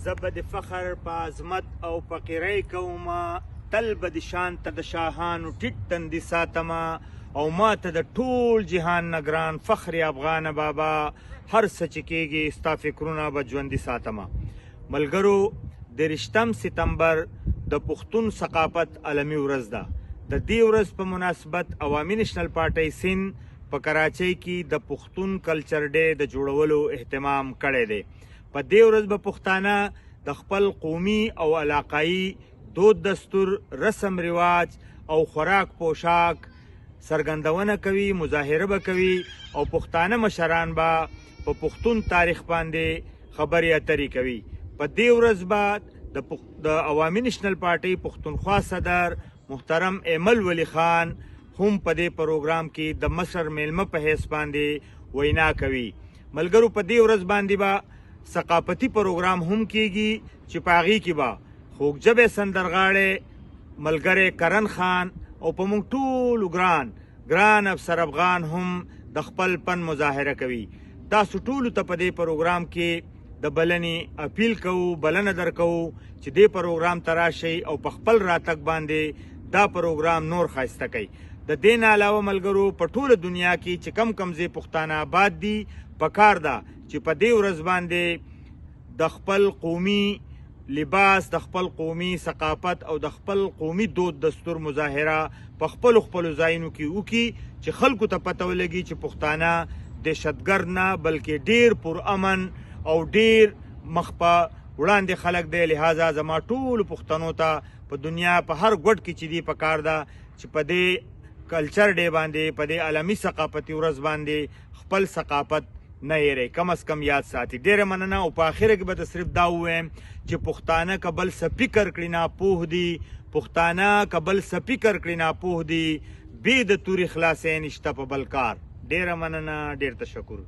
زه به د فخر په عظمت او فقیرۍ کومه، تل به د شان ته د شاهانو ټیټ تندي ساتمه، او ما ته د ټول جهان نه ګران فخر افغانه بابا، هر څه چې کېږي ستا فکرونه به ژوندي ساتمه. ملګرو، د 30 ستمبر د پښتون ثقافت عالمي ورځ ده. د دې ورځ په مناسبت عوامي نیشنل پارټۍ سند په کراچۍ کې د پښتون کلچر ډے د جوړولو اهتمام کړی دی. په دې ورځ به پښتانه د خپل قومي او علاقایي دود دستور، رسم رواج او خوراک پوشاک څرګندونه کوي، مظاهره به کوي، او پښتانه مشران به په پښتون تاریخ باندې خبرې اترې کوي. په دې ورځ به د عوامي نیشنل پارټۍ پښتونخوا صدر محترم ایمل ولی خان هم په دې پروګرام کې د مشر میلمه په حیث باندې وینا کوي. ملګرو، په دې ورځ باندې به ثقافتي پروګرام هم کیږي چې په هغې کې به خوږژبی سندرغاړی ملګری کرن خان او په موږ ټولو ګران افسر افغان هم د خپل فن مظاهره کوي. تاسو ټولو ته په دې پروګرام کې د بلنې اپیل کوو، بلنه درکوو چې دې پروګرام ته راشئ او په خپل راتګ باندې دا پروګرام نور ښایسته کوي. د دې نه علاوه ملګرو، په ټوله دنیا کې چې کم ځای پښتانه آباد دي، پکار ده چې په دې ورځ باندې د خپل قومي لباس، د خپل قومي ثقافت او د خپل قومي دود دستور مظاهره په خپلو ځایونو کې وکړي، چې خلکو ته پته ولګي چې پښتانه دهشتګرد نه بلکې ډیر پرامن او ډیر مخ په وړاندې خلک دی. لہذا زما ټولو پښتنو ته په دنیا په هر ګوټ کې چې دی پکار ده چې په دې کلچر ډے باندې، په دې عالمي ثقافتي ورځ باندې خپل ثقافت نه یری، کم از کم یاد ساتي. ډیره مننه. او په اخره کې به صرف دا ووایم چې پښتانه که بل څه فکر کړي ناپوه دي، پښتانه که بل څه فکر کړي ناپوه دي، بې د تورې خلاصۍ نشته په بل کار. ډیره مننه، ډیر تشکر.